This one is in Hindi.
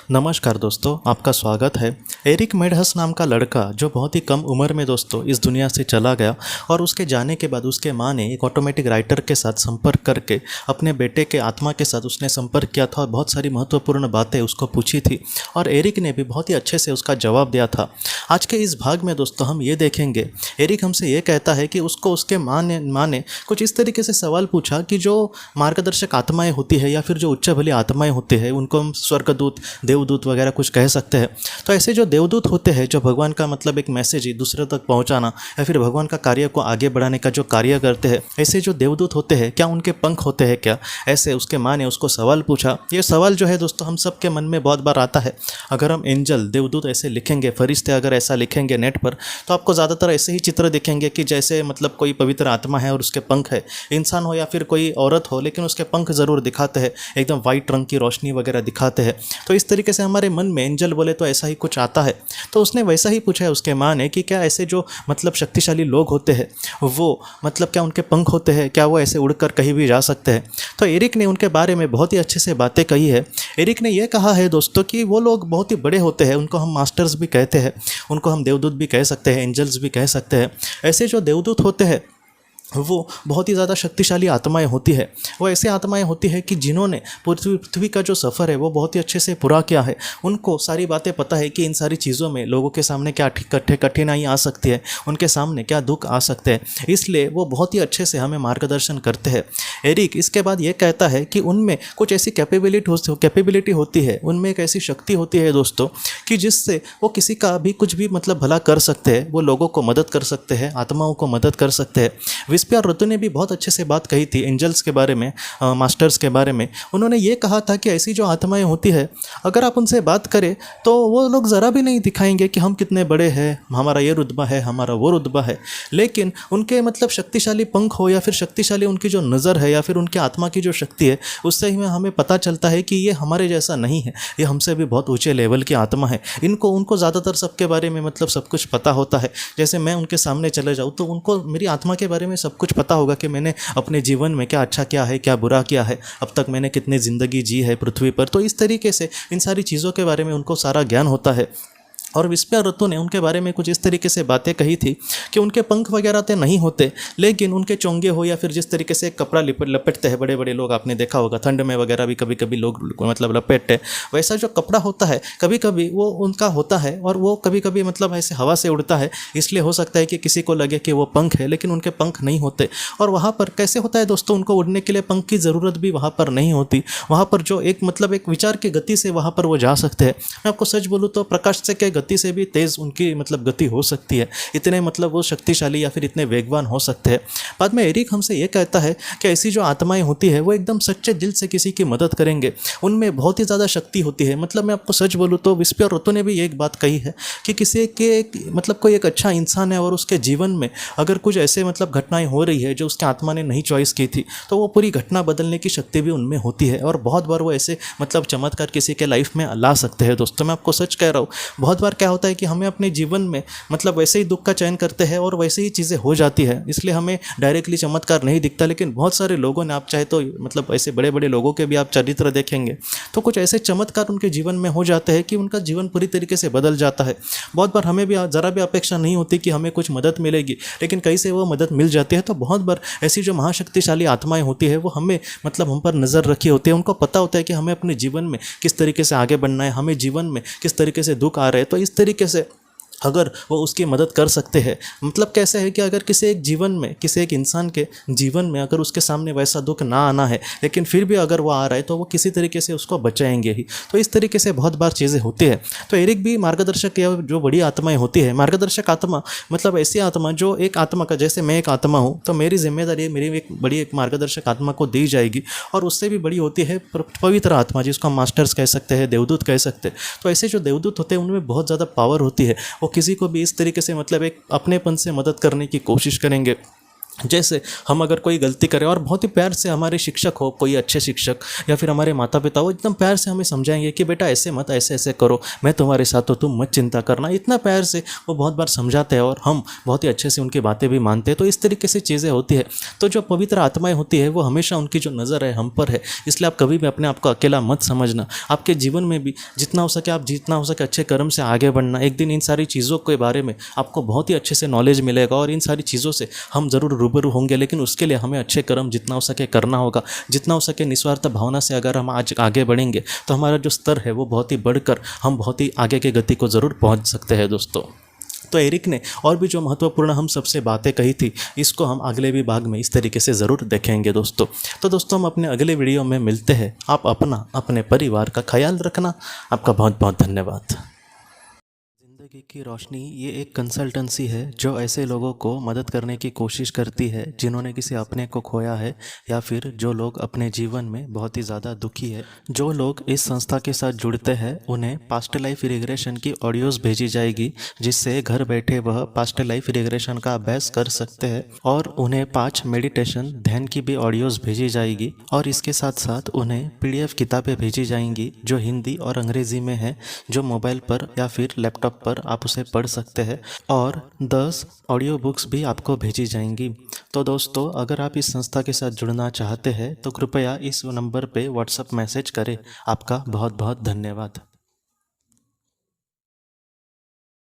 नमस्कार दोस्तों, आपका स्वागत है। एरिक मेडहस नाम का लड़का जो बहुत ही कम उम्र में दोस्तों इस दुनिया से चला गया और उसके जाने के बाद उसके माँ ने एक ऑटोमेटिक राइटर के साथ संपर्क करके अपने बेटे के आत्मा के साथ उसने संपर्क किया था और बहुत सारी महत्वपूर्ण बातें उसको पूछी थी और एरिक ने भी बहुत ही अच्छे से उसका जवाब दिया था। आज के इस भाग में दोस्तों हम ये देखेंगे, एरिक हमसे ये कहता है कि उसको उसके माँ ने कुछ इस तरीके से सवाल पूछा कि जो मार्गदर्शक आत्माएँ होती है या फिर जो उच्च भली आत्माएँ होती है उनको हम स्वर्गदूत, देवदूत वगैरह कुछ कह सकते हैं। तो ऐसे जो देवदूत होते हैं जो भगवान का मतलब एक मैसेज ही दूसरे तक पहुंचाना या फिर भगवान का कार्य को आगे बढ़ाने का जो कार्य करते हैं, ऐसे जो देवदूत होते हैं क्या उनके पंख होते हैं क्या? ऐसे उसके माँ ने उसको सवाल पूछा। ये सवाल जो है दोस्तों हम सब के मन में बहुत बार आता है। अगर हम एंजल, देवदूत ऐसे लिखेंगे, फरिश्ते अगर ऐसा लिखेंगे नेट पर, तो आपको ज़्यादातर ऐसे ही चित्र दिखेंगे कि जैसे मतलब कोई पवित्र आत्मा है और उसके पंख है। इंसान हो या फिर कोई औरत हो, लेकिन उसके पंख ज़रूर दिखाते हैं, एकदम वाइट रंग की रोशनी वगैरह दिखाते हैं। तो इस तरीके से हमारे मन में एंजल बोले तो ऐसा ही कुछ आता है। तो उसने वैसा ही पूछा है उसके माँ ने कि क्या ऐसे जो मतलब शक्तिशाली लोग होते हैं वो मतलब क्या उनके पंख होते हैं, क्या वो ऐसे उड़कर कहीं भी जा सकते हैं? तो एरिक ने उनके बारे में बहुत ही अच्छे से बातें कही है। एरिक ने यह कहा है दोस्तों कि वो लोग बहुत ही बड़े होते हैं, उनको हम मास्टर्स भी कहते हैं, उनको हम देवदूत भी कह सकते हैं, एंजल्स भी कह सकते हैं। ऐसे जो देवदूत होते हैं वो बहुत ही ज़्यादा शक्तिशाली आत्माएं होती है। वो ऐसे आत्माएं होती है कि जिन्होंने पृथ्वी का जो सफ़र है वो बहुत ही अच्छे से पूरा किया है। उनको सारी बातें पता है कि इन सारी चीज़ों में लोगों के सामने क्या कठिनाई आ सकती है, उनके सामने क्या दुख आ सकते हैं, इसलिए वो बहुत ही अच्छे से हमें मार्गदर्शन करते हैं। एरिक इसके बाद ये कहता है कि उनमें कुछ ऐसी कैपेबिलिटी होती है, उनमें एक ऐसी शक्ति होती है दोस्तों कि जिससे वो किसी का भी कुछ भी मतलब भला कर सकते हैं, वो लोगों को मदद कर सकते हैं, आत्माओं को मदद कर सकते हैं। विस्पी और ऋतु ने भी बहुत अच्छे से बात कही थी एंजल्स के बारे में, मास्टर्स के बारे में। उन्होंने ये कहा था कि ऐसी जो आत्माएं होती है, अगर आप उनसे बात करें तो वो लोग ज़रा भी नहीं दिखाएंगे कि हम कितने बड़े हैं, हमारा ये रुतबा है, हमारा वो रुतबा है। लेकिन उनके मतलब शक्तिशाली पंख हो या फिर शक्तिशाली उनकी जो नज़र है या फिर उनके आत्मा की जो शक्ति है, उससे ही हमें पता चलता है कि ये हमारे जैसा नहीं है, ये हमसे भी बहुत ऊँचे लेवल की आत्मा है। उनको ज़्यादातर सबके बारे में मतलब सब कुछ पता होता है। जैसे मैं उनके सामने चले जाऊँ तो उनको मेरी आत्मा के बारे में सब कुछ पता होगा कि मैंने अपने जीवन में क्या अच्छा किया है, क्या बुरा किया है, अब तक मैंने कितनी ज़िंदगी जी है पृथ्वी पर। तो इस तरीके से इन सारी चीज़ों के बारे में उनको सारा ज्ञान होता है। और विस्पी और ऋतु ने उनके बारे में कुछ इस तरीके से बातें कही थी कि उनके पंख वगैरह तो नहीं होते, लेकिन उनके चोंगे हो या फिर जिस तरीके से कपड़ा लपेटते हैं बड़े बड़े लोग, आपने देखा होगा ठंड में वगैरह भी कभी कभी लोग मतलब लपेटते, वैसा जो कपड़ा होता है कभी कभी वो उनका होता है और वो कभी कभी मतलब ऐसे हवा से उड़ता है। इसलिए हो सकता है कि किसी को लगे कि वो पंख है, लेकिन उनके पंख नहीं होते। और वहाँ पर कैसे होता है दोस्तों, उनको उड़ने के लिए पंख की ज़रूरत भी वहाँ पर नहीं होती। वहाँ पर जो एक मतलब एक विचार की गति से वहाँ पर वो जा सकते हैं। मैं आपको सच बोलूँ तो प्रकाश से के गति से भी तेज़ उनकी मतलब गति हो सकती है, इतने मतलब वो शक्तिशाली या फिर इतने वेगवान हो सकते हैं। बाद में एरिक हमसे ये कहता है कि ऐसी जो आत्माएं होती है वो एकदम सच्चे दिल से किसी की मदद करेंगे, उनमें बहुत ही ज़्यादा शक्ति होती है। मतलब मैं आपको सच बोलूँ तो विस्पी और ऋतु ने भी एक बात कही है कि किसी के मतलब कोई एक अच्छा इंसान है और उसके जीवन में अगर कुछ ऐसे मतलब घटनाएं हो रही है जो उसके आत्मा ने नहीं चॉइस की थी, तो वो पूरी घटना बदलने की शक्ति भी उनमें होती है और बहुत बार वो ऐसे मतलब चमत्कार किसी के लाइफ में ला सकते हैं। दोस्तों मैं आपको सच कह रहा हूँ, बहुत बार क्या होता है कि हमें अपने जीवन में मतलब वैसे ही दुख का चयन करते हैं और वैसे ही चीज़ें हो जाती है, इसलिए हमें डायरेक्टली चमत्कार नहीं दिखता। लेकिन बहुत सारे लोगों ने, आप चाहे तो मतलब ऐसे बड़े बड़े लोगों के भी आप चरित्र देखेंगे तो कुछ ऐसे चमत्कार उनके जीवन में हो जाते हैं कि उनका जीवन पूरी तरीके से बदल जाता है। बहुत बार हमें भी ज़रा भी अपेक्षा नहीं होती कि हमें कुछ मदद मिलेगी, लेकिन कहीं से वो मदद मिल जाती है। तो बहुत बार ऐसी जो महाशक्तिशाली आत्माएं होती है वो हमें मतलब हम पर नज़र रखी होती है, उनको पता होता है कि हमें अपने जीवन में किस तरीके से आगे बढ़ना है, हमें जीवन में किस तरीके से दुख आ रहे हैं। तो इस तरीके से अगर वो उसकी मदद कर सकते हैं, मतलब कैसे है कि अगर किसी एक इंसान के जीवन में अगर उसके सामने वैसा दुख ना आना है, लेकिन फिर भी अगर वो आ रहा है तो वो किसी तरीके से उसको बचाएंगे ही। तो इस तरीके से बहुत बार चीज़ें होती है। तो एरिक भी मार्गदर्शक या जो बड़ी आत्माएं होती है, मार्गदर्शक आत्मा मतलब ऐसी आत्मा जो एक आत्मा का, जैसे मैं एक आत्मा हूँ तो मेरी जिम्मेदारी मेरी एक बड़ी एक मार्गदर्शक आत्मा को दी जाएगी, और उससे भी बड़ी होती है पवित्र आत्मा जिसको हम मास्टर्स कह सकते हैं, देवदूत कह सकते हैं। तो ऐसे जो देवदूत होते हैं उनमें बहुत ज़्यादा पावर होती है, वो किसी को भी इस तरीके से मतलब एक अपनेपन से मदद करने की कोशिश करेंगे। जैसे हम अगर कोई गलती करें और बहुत ही प्यार से हमारे शिक्षक हो, कोई अच्छे शिक्षक या फिर हमारे माता पिता हो, एकदम प्यार से हमें समझाएंगे कि बेटा ऐसे मत, ऐसे ऐसे करो, मैं तुम्हारे साथ हूँ, तुम मत चिंता करना, इतना प्यार से वो बहुत बार समझाते हैं और हम बहुत ही अच्छे से उनकी बातें भी मानते हैं। तो इस तरीके से चीज़ें होती है। तो जो पवित्र आत्माएं होती है वो हमेशा उनकी जो नज़र है हम पर है, इसलिए आप कभी भी अपने आप को अकेला मत समझना। आपके जीवन में भी जितना हो सके आप जितना हो सके अच्छे कर्म से आगे बढ़ना। एक दिन इन सारी चीज़ों के बारे में आपको बहुत ही अच्छे से नॉलेज मिलेगा और इन सारी चीज़ों से हम ज़रूर रूबरू होंगे, लेकिन उसके लिए हमें अच्छे कर्म जितना हो सके करना होगा। जितना हो सके निस्वार्थ भावना से अगर हम आज आगे बढ़ेंगे तो हमारा जो स्तर है वो बहुत ही बढ़कर हम बहुत ही आगे की गति को ज़रूर पहुंच सकते हैं दोस्तों। तो एरिक ने और भी जो महत्वपूर्ण हम सबसे बातें कही थी, इसको हम अगले भी भाग में इस तरीके से ज़रूर देखेंगे दोस्तों। तो दोस्तों हम अपने अगले वीडियो में मिलते हैं। आप अपना अपने परिवार का ख्याल रखना। आपका बहुत बहुत धन्यवाद। ज़िंदगी की रोशनी ये एक कंसल्टेंसी है जो ऐसे लोगों को मदद करने की कोशिश करती है जिन्होंने किसी अपने को खोया है या फिर जो लोग अपने जीवन में बहुत ही ज़्यादा दुखी है। जो लोग इस संस्था के साथ जुड़ते हैं उन्हें पास्ट लाइफ रिग्रेशन की ऑडियोज़ भेजी जाएगी, जिससे घर बैठे वह पास्ट लाइफ रिग्रेशन का अभ्यास कर सकते हैं। और उन्हें 5 मेडिटेशन ध्यान की भी ऑडियोज़ भेजी जाएगी और इसके साथ साथ उन्हें PDF किताबें भेजी जाएंगी जो हिंदी और अंग्रेज़ी में है, जो मोबाइल पर या फिर लैपटॉप पर आप उसे पढ़ सकते हैं। और 10 ऑडियो बुक्स भी आपको भेजी जाएंगी। तो दोस्तों अगर आप इस संस्था के साथ जुड़ना चाहते हैं तो कृपया इस नंबर पे व्हाट्सएप मैसेज करें। आपका बहुत बहुत धन्यवाद।